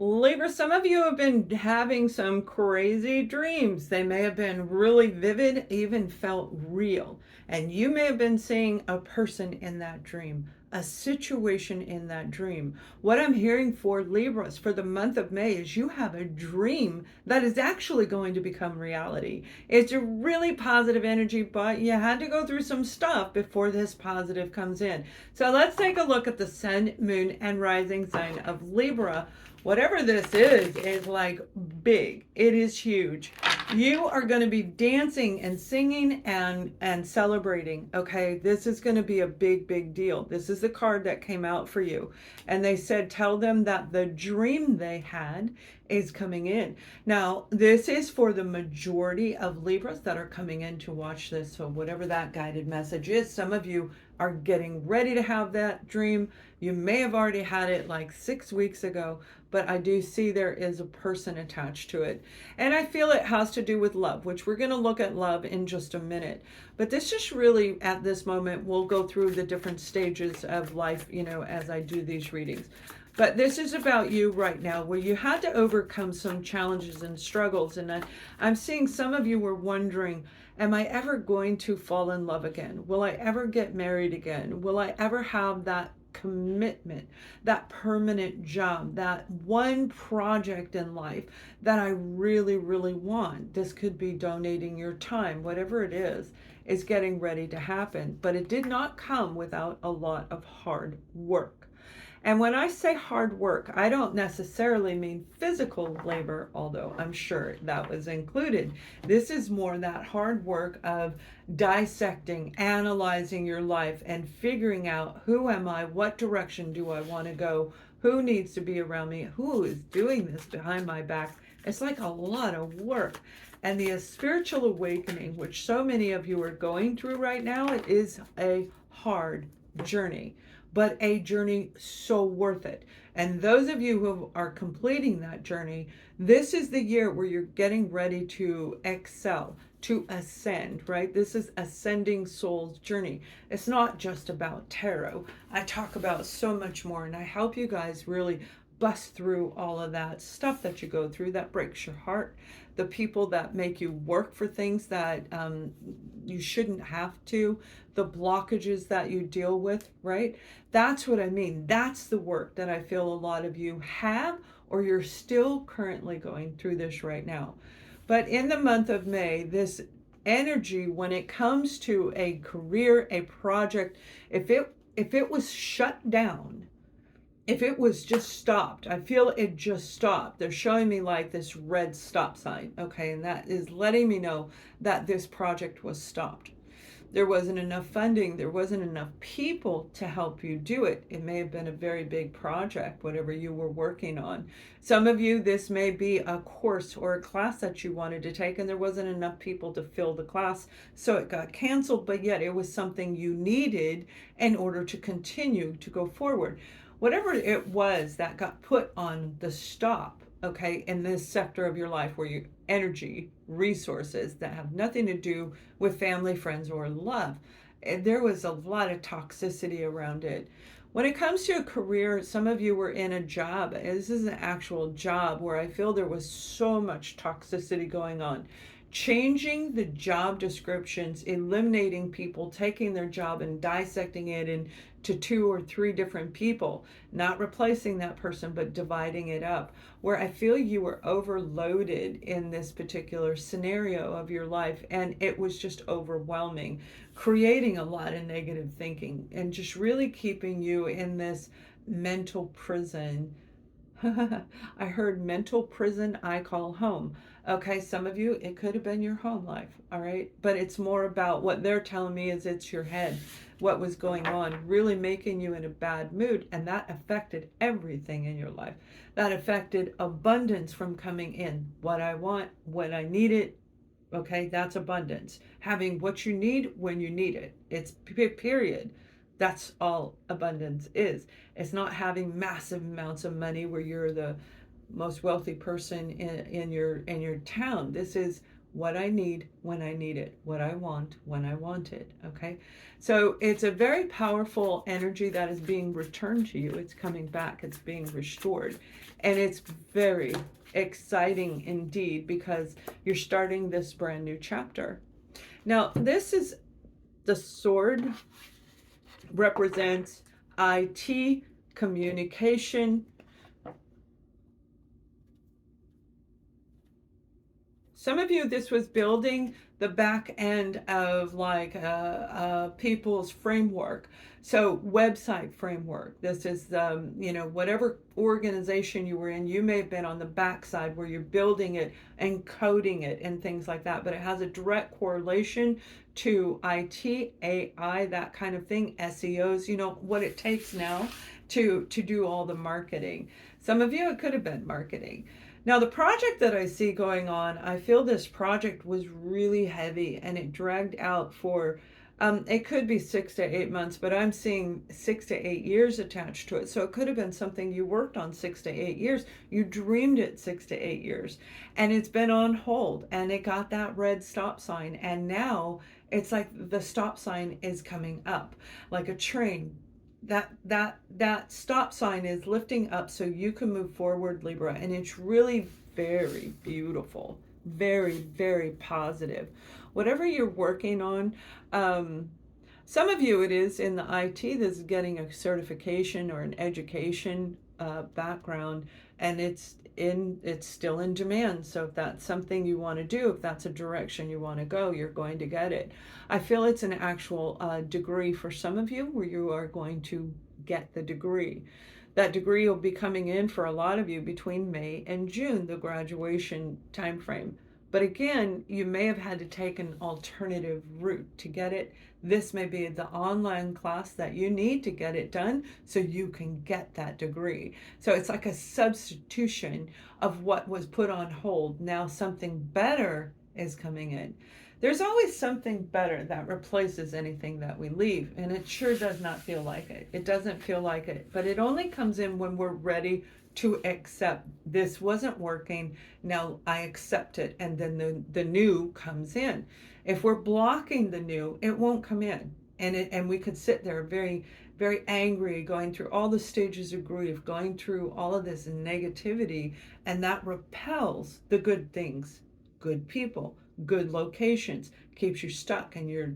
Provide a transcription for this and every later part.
Libra, some of you have been having some crazy dreams. They may have been really vivid, even felt real. And you may have been seeing a person in that dream, a situation in that dream. What I'm hearing for Libras for the month of May is you have a dream that is actually going to become reality. It's a really positive energy, but you had to go through some stuff before this positive comes in. So let's take a look at the sun, moon, and rising sign of Libra. Whatever this is like big. It is huge. You are going to be dancing and singing and celebrating. Okay, this is going to be a big deal. This is the card that came out for you, and they said tell them that the dream they had is coming in. Now this is for the majority of Libras that are coming in to watch this. So whatever that guided message is, some of you are getting ready to have that dream. You may have already had it like 6 weeks ago, but I do see there is a person attached to it. And I feel it has to do with love, which we're going to look at love in just a minute. But this just really, at this moment, we'll go through the different stages of life, as I do these readings. But this is about you right now, where you had to overcome some challenges and struggles. And I'm seeing some of you were wondering, am I ever going to fall in love again? Will I ever get married again? Will I ever have that commitment, that permanent job, that one project in life that I really want? This could be donating your time, whatever it is getting ready to happen. But it did not come without a lot of hard work. And when I say hard work, I don't necessarily mean physical labor, although I'm sure that was included. This is more that hard work of dissecting, analyzing your life, and figuring out, who am I? What direction do I want to go? Who needs to be around me? Who is doing this behind my back? It's like a lot of work. And the spiritual awakening, which so many of you are going through right now, it is a hard journey, but a journey so worth it. And those of you who are completing that journey, this is the year where you're getting ready to excel, to ascend, right? This is ascending soul's journey. It's not just about tarot. I talk about so much more, and I help you guys really bust through all of that stuff that you go through that breaks your heart, the people that make you work for things that you shouldn't have to, the blockages that you deal with, right? That's what I mean. That's the work that I feel a lot of you have, or you're still currently going through this right now. But in the month of May, this energy, when it comes to a career, a project, if it was shut down, if it was just stopped, I feel it just stopped. They're showing me like this red stop sign, okay? And that is letting me know that this project was stopped. There wasn't enough funding. There wasn't enough people to help you do it. It may have been a very big project, whatever you were working on. Some of you, this may be a course or a class that you wanted to take, and there wasn't enough people to fill the class, so it got canceled, but yet it was something you needed in order to continue to go forward. Whatever it was that got put on the stop, okay, in this sector of your life where your energy, resources that have nothing to do with family, friends, or love, there was a lot of toxicity around it. When it comes to a career, some of you were in a job. This is an actual job where I feel there was so much toxicity going on. Changing the job descriptions, eliminating people taking their job and dissecting it into 2 or 3 different people, not replacing that person, but dividing it up, where I feel you were overloaded in this particular scenario of your life, and it was just overwhelming, creating a lot of negative thinking and just really keeping you in this mental prison. I heard mental prison I call home. Okay, some of you, it could have been your home life, all right? But it's more about what they're telling me is it's your head, what was going on, really making you in a bad mood, and that affected everything in your life. That affected abundance from coming in. What I want, when I need it, okay, that's abundance. Having what you need when you need it. It's period. That's all abundance is. It's not having massive amounts of money where you're the most wealthy person in your town. This is what I need when I need it, what I want when I want it. Okay. So it's a very powerful energy that is being returned to you. It's coming back, it's being restored. And it's very exciting indeed because you're starting this brand new chapter. Now, this is the sword, represents IT, communication. Some of you, this was building the back end of like people's framework. So website framework. This is, whatever organization you were in, you may have been on the back side where you're building it and coding it and things like that. But it has a direct correlation to IT, AI, that kind of thing, SEOs, what it takes now to do all the marketing. Some of you, it could have been marketing. Now, the project that I see going on, I feel this project was really heavy and it dragged out for, it could be 6 to 8 months, but I'm seeing 6 to 8 years attached to it. So it could have been something you worked on 6 to 8 years. You dreamed it 6 to 8 years and it's been on hold and it got that red stop sign. And now it's like the stop sign is coming up like a train. That stop sign is lifting up so you can move forward, Libra, and it's really very beautiful, very, very positive. Whatever you're working on, some of you, it is in the IT, this is getting a certification or an education background, and it's still in demand. So if that's something you want to do, if that's a direction you want to go, you're going to get it. I feel it's an actual degree for some of you where you are going to get the degree. That degree will be coming in for a lot of you between May and June, the graduation time frame. But again, you may have had to take an alternative route to get it. This may be the online class that you need to get it done so you can get that degree. So it's like a substitution of what was put on hold. Now something better is coming in. There's always something better that replaces anything that we leave, and it sure does not feel like it. It doesn't feel like it, but it only comes in when we're ready to accept this wasn't working. Now I accept it, and then the new comes in. If we're blocking the new, it won't come in, and we could sit there very, very angry, going through all the stages of grief, going through all of this negativity, and that repels the good things, good people, good locations, keeps you stuck and you're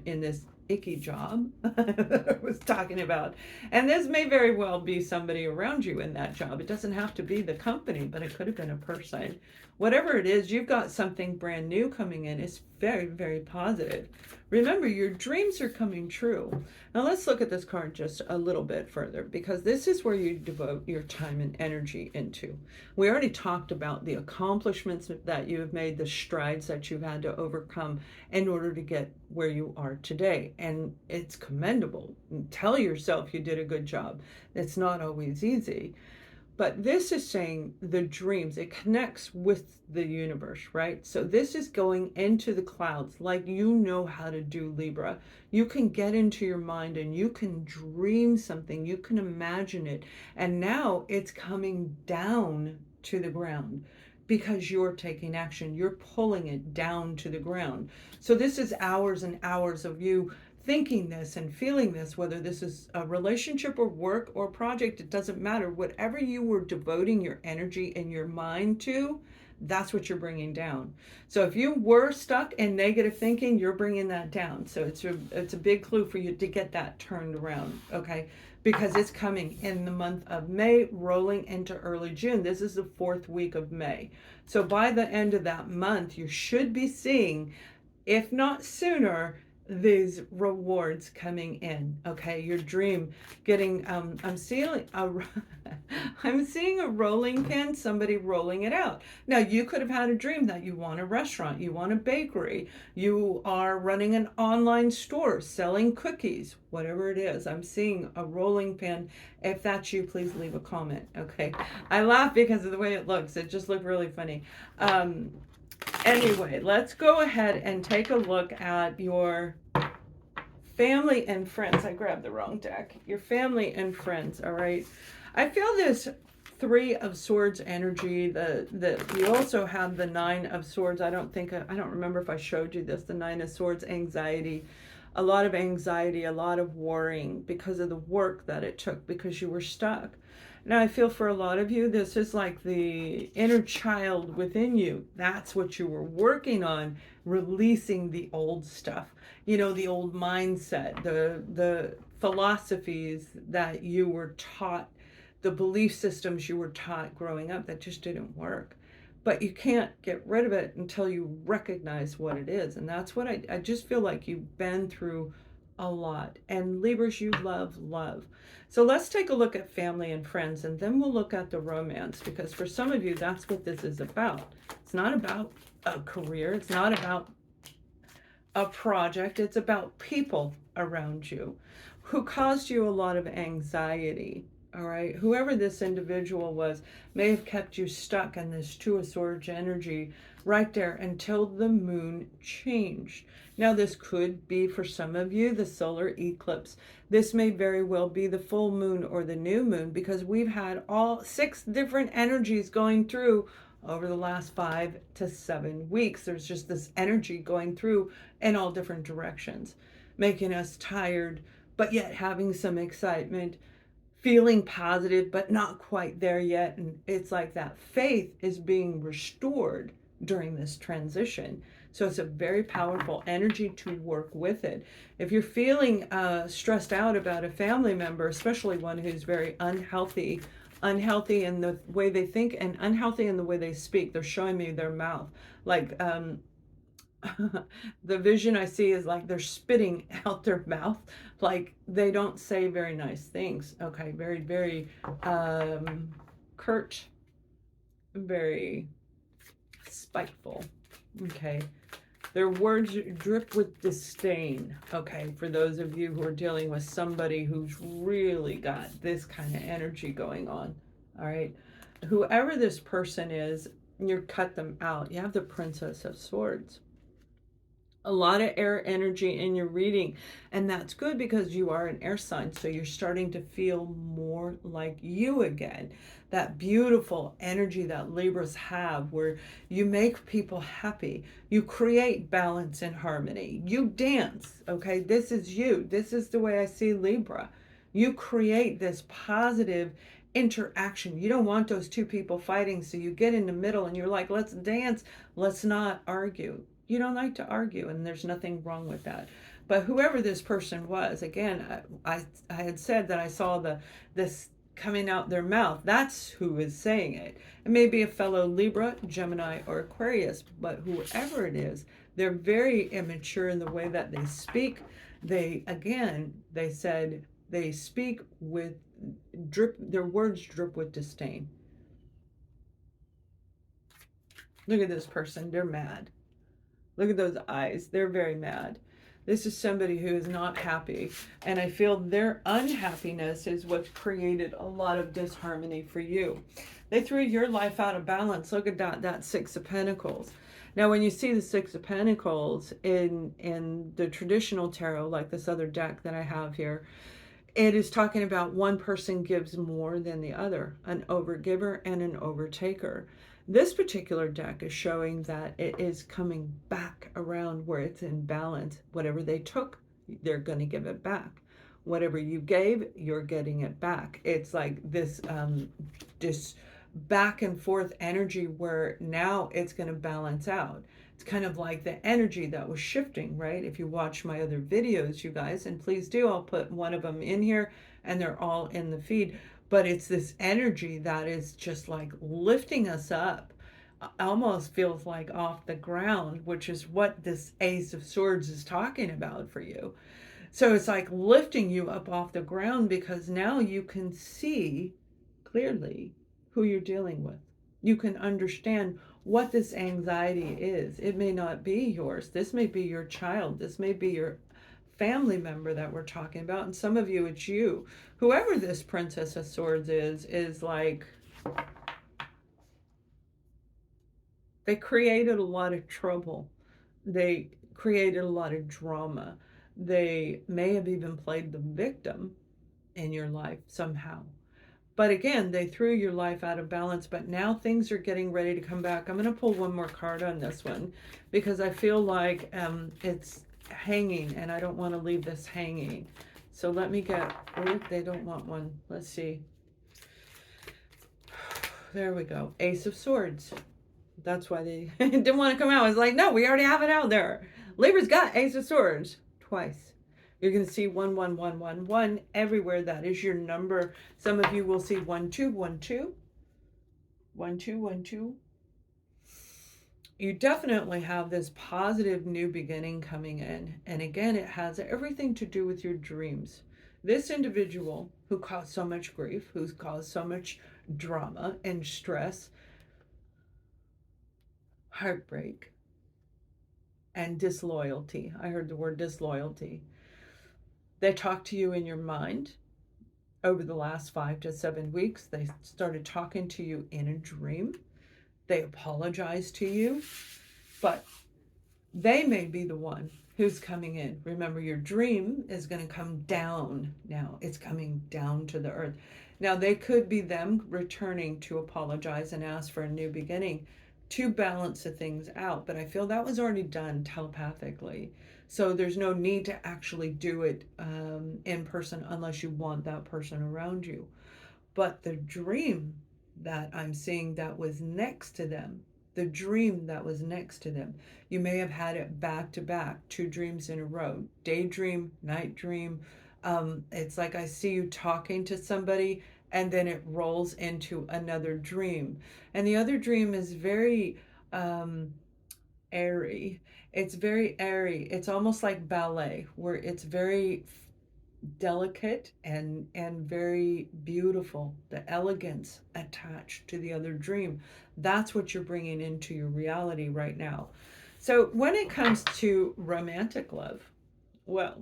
in this icky job I was talking about. And this may very well be somebody around you in that job. It doesn't have to be the company, but it could have been a person. Whatever it is, you've got something brand new coming in. It's very, very positive. Remember, your dreams are coming true. Now let's look at this card just a little bit further, because this is where you devote your time and energy into. We already talked about the accomplishments that you have made, the strides that you've had to overcome in order to get where you are today. And it's commendable. Tell yourself you did a good job. It's not always easy. But this is saying the dreams, it connects with the universe, right? So this is going into the clouds like you know how to do, Libra. You can get into your mind and you can dream something, you can imagine it. And now it's coming down to the ground because you're taking action. You're pulling it down to the ground. So this is hours and hours of you thinking this and feeling this, whether this is a relationship or work or project, it doesn't matter. Whatever you were devoting your energy and your mind to, that's what you're bringing down. So if you were stuck in negative thinking, you're bringing that down. So it's a big clue for you to get that turned around, okay? Because it's coming in the month of May, rolling into early June. This is the 4th week of May. So by the end of that month, you should be seeing, if not sooner, these rewards coming in. Okay, your dream getting I'm seeing a rolling pin, somebody rolling it out. Now you could have had a dream that you want a restaurant, you want a bakery, you are running an online store selling cookies, whatever it is. I'm seeing a rolling pin. If that's you, please leave a comment. Okay, I laugh because of the way it looks. It just looked really funny. Anyway, let's go ahead and take a look at your family and friends. I grabbed the wrong deck. Your family and friends, all right? I feel this Three of Swords energy. You also have the Nine of Swords. I don't remember if I showed you this. The Nine of Swords, anxiety, a lot of anxiety, a lot of worrying because of the work that it took, because you were stuck. Now I feel for a lot of you, this is like the inner child within you. That's what you were working on, releasing the old stuff. You know, the old mindset, the philosophies that you were taught, the belief systems you were taught growing up that just didn't work. But you can't get rid of it until you recognize what it is. And that's what I just feel like you've been through a lot. And Libras, you love love. So let's take a look at family and friends, and then we'll look at the romance, because for some of you, that's what this is about. It's not about a career. It's not about a project. It's about people around you who caused you a lot of anxiety. All right, whoever this individual was may have kept you stuck in this Two of Swords energy right there until the moon changed. Now, this could be for some of you the solar eclipse. This may very well be the full moon or the new moon, because we've had all 6 different energies going through over the last 5 to 7 weeks. There's just this energy going through in all different directions, making us tired, but yet having some excitement, feeling positive, but not quite there yet. And it's like that faith is being restored during this transition. So it's a very powerful energy to work with it. If you're feeling stressed out about a family member, especially one who's very unhealthy in the way they think and unhealthy in the way they speak, they're showing me their mouth. Like the vision I see is like they're spitting out their mouth, like they don't say very nice things. Okay, very, very curt, very spiteful. Okay, their words drip with disdain. Okay, for those of you who are dealing with somebody who's really got this kind of energy going on. All right, whoever this person is, you cut them out. You have the Princess of Swords. A lot of air energy in your reading, and that's good because you are an air sign, so you're starting to feel more like you again. That beautiful energy that Libras have, where you make people happy, you create balance and harmony, you dance. Okay, this is you. This is the way I see Libra. You create this positive interaction. You don't want those two people fighting, so you get in the middle and you're like, let's dance, let's not argue. You don't like to argue, and there's nothing wrong with that. But whoever this person was, again, I had said that I saw this coming out their mouth. That's who is saying it. It may be a fellow Libra, Gemini, or Aquarius, but whoever it is, they're very immature in the way that they speak. They said they speak with their words drip with disdain. Look at this person, they're mad. Look at those eyes. They're very mad. This is somebody who is not happy. And I feel their unhappiness is what's created a lot of disharmony for you. They threw your life out of balance. Look at that 6 of Pentacles. Now, when you see the 6 of Pentacles in the traditional tarot, like this other deck that I have here, it is talking about one person gives more than the other, an overgiver and an overtaker. This particular deck is showing that it is coming back around where it's in balance. Whatever they took, they're going to give it back. Whatever you gave, you're getting it back. It's like this back and forth energy where now it's going to balance out. It's kind of like the energy that was shifting, right? If you watch my other videos, you guys, and please do, I'll put one of them in here and they're all in the feed. But it's this energy that is just like lifting us up. Almost feels like off the ground, which is what this Ace of Swords is talking about for you. So it's like lifting you up off the ground, because now you can see clearly who you're dealing with. You can understand what this anxiety is. It may not be yours. This may be your child. This may be your family member that we're talking about. And some of you, it's you. Whoever this Princess of Swords is like, they created a lot of trouble. They created a lot of drama. They may have even played the victim in your life somehow. But again, they threw your life out of balance, but now things are getting ready to come back. I'm going to pull one more card on this one because I feel like it's hanging and I don't want to leave this hanging. So let me get, oh, they don't want one. Let's see. There we go. Ace of Swords. That's why they didn't want to come out. I was like, no, we already have it out there. Libra's got Ace of Swords twice. You're going to see 11111 everywhere. That is your number. Some of you will see 1212. 1212. You definitely have this positive new beginning coming in. And again, it has everything to do with your dreams. This individual who caused so much grief, who's caused so much drama and stress, heartbreak, and disloyalty. I heard the word disloyalty. They talked to you in your mind over the last 5 to 7 weeks. They started talking to you in a dream. They apologized to you, but they may be the one who's coming in. Remember, your dream is going to come down now. It's coming down to the earth. Now, they could be them returning to apologize and ask for a new beginning to balance the things out. But I feel that was already done telepathically. So there's no need to actually do it in person unless you want that person around you. But the dream that I'm seeing that was next to them, the dream that was next to them, you may have had it back to back, 2 dreams in a row, daydream, night dream. It's like I see you talking to somebody and then it rolls into another dream. And the other dream is very airy. It's very airy. It's almost like ballet, where it's very delicate and very beautiful. The elegance attached to the other dream. That's what you're bringing into your reality right now. So when it comes to romantic love, well,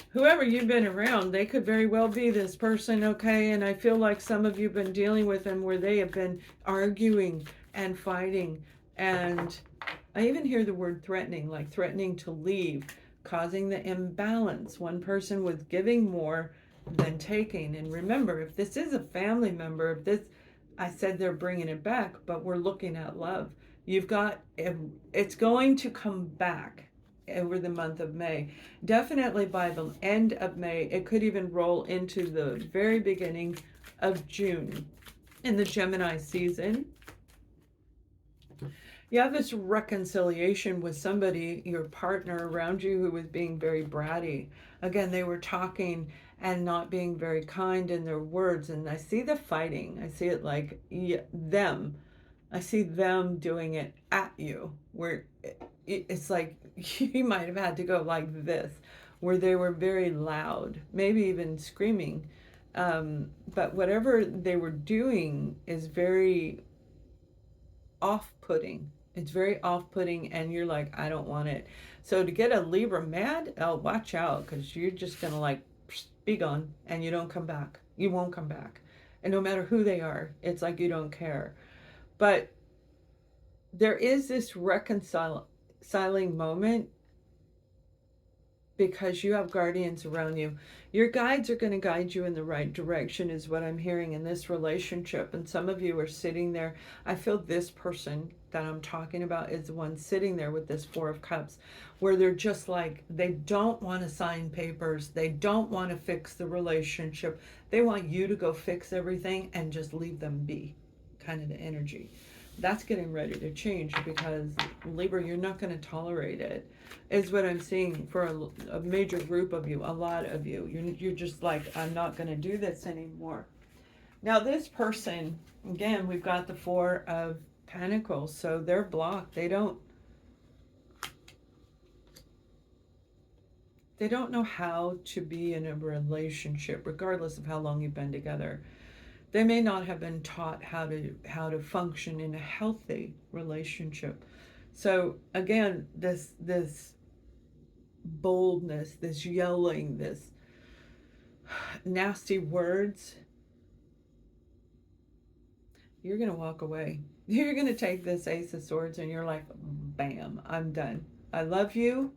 whoever you've been around, they could very well be this person, okay? And I feel like some of you have been dealing with them where they have been arguing and fighting. And I even hear the word threatening, like threatening to leave, causing the imbalance. One person was giving more than taking. And remember, if this is a family member, if this, I said they're bringing it back, but we're looking at love. You've got, it's going to come back over the month of May. Definitely by the end of May. It could even roll into the very beginning of June in the Gemini season. You have this reconciliation with somebody, your partner around you, who was being very bratty. Again, they were talking and not being very kind in their words. And I see the fighting. I see it like them. I see them doing it at you, where it's like you might have had to go like this, where they were very loud, maybe even screaming. But whatever they were doing is very off-putting. It's very off-putting, and you're like, I don't want it. So to get a Libra mad, oh, watch out, because you're just going to like be gone, and you don't come back. You won't come back. And no matter who they are, it's like you don't care. But there is this reconciling moment because you have guardians around you. Your guides are going to guide you in the right direction is what I'm hearing in this relationship. And some of you are sitting there. I feel this person that I'm talking about is the one sitting there with this 4 of Cups, where they're just like, they don't want to sign papers. They don't want to fix the relationship. They want you to go fix everything and just leave them be, kind of the energy. That's getting ready to change because Libra, you're not going to tolerate it, is what I'm seeing for a major group of you, a lot of you. You're just like, I'm not going to do this anymore. Now this person, again, we've got the 4 of Pentacles, so they're blocked. They don't know how to be in a relationship, regardless of how long you've been together. They may not have been taught how to function in a healthy relationship. So again, this boldness, this yelling, this nasty words, you're going to walk away. You're going to take this Ace of Swords and you're like, bam, I'm done. I love you.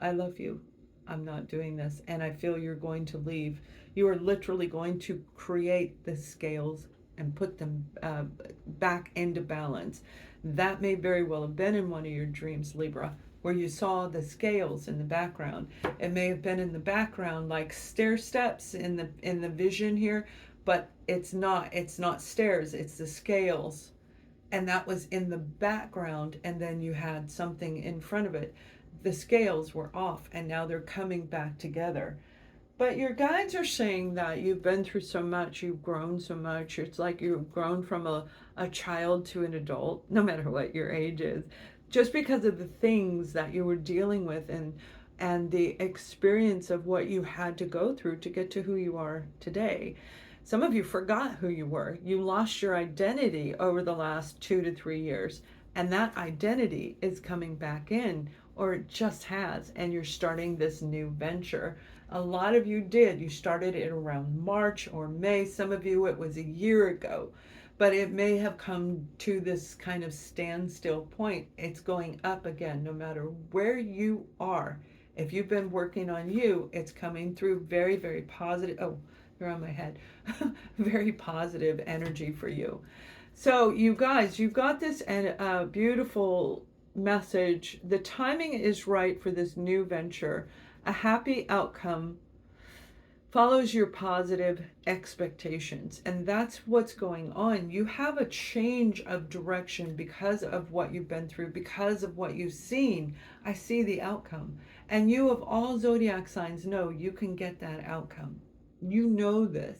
I love you. I'm not doing this. And I feel you're going to leave. You are literally going to create the scales and put them back into balance. That may very well have been in one of your dreams, Libra, where you saw the scales in the background. It may have been in the background like stair steps in the vision here, but it's not. It's not stairs, it's the scales. And that was in the background, and then you had something in front of it. The scales were off and now they're coming back together. But your guides are saying that you've been through so much, you've grown so much. It's like you've grown from a child to an adult, no matter what your age is, just because of the things that you were dealing with, and the experience of what you had to go through to get to who you are today. Some of you forgot who you were. You lost your identity over the last 2 to 3 years, and that identity is coming back in, or it just has, and you're starting this new venture. A lot of you did. You started it around March or May. Some of you, it was a year ago. But it may have come to this kind of standstill point. It's going up again, no matter where you are. If you've been working on you, it's coming through very, very positive. Oh, they're on my head. Very positive energy for you. So, you guys, you've got this beautiful message. The timing is right for this new venture. A happy outcome follows your positive expectations, and that's what's going on. You have a change of direction because of what you've been through, because of what you've seen. I see the outcome, and you, of all zodiac signs, know you can get that outcome. You know this.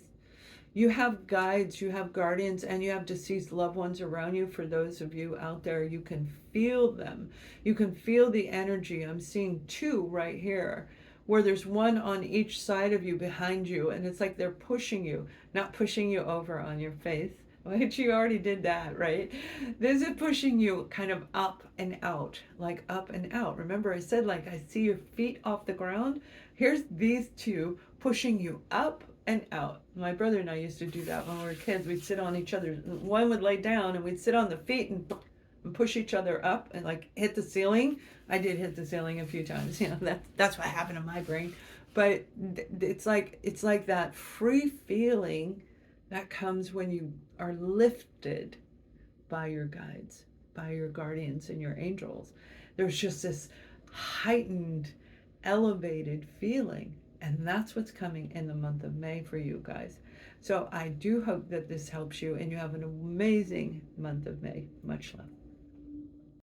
You have guides, you have guardians, and you have deceased loved ones around you. For those of you out there, you can feel them. You can feel the energy. I'm seeing two right here, where there's one on each side of you behind you, and it's like they're pushing you, not pushing you over on your face, which you already did that, right? This is pushing you kind of up and out, like up and out. Remember I said, like, I see your feet off the ground. Here's these two pushing you up and out. My brother and I used to do that when we were kids. We'd sit on each other. One would lay down and we'd sit on the feet and push each other up and like hit the ceiling. I did hit the ceiling a few times. You know, that's what happened in my brain. But it's like that free feeling that comes when you are lifted by your guides, by your guardians and your angels. There's just this heightened, elevated feeling. And that's what's coming in the month of May for you guys. So I do hope that this helps you and you have an amazing month of May. Much love.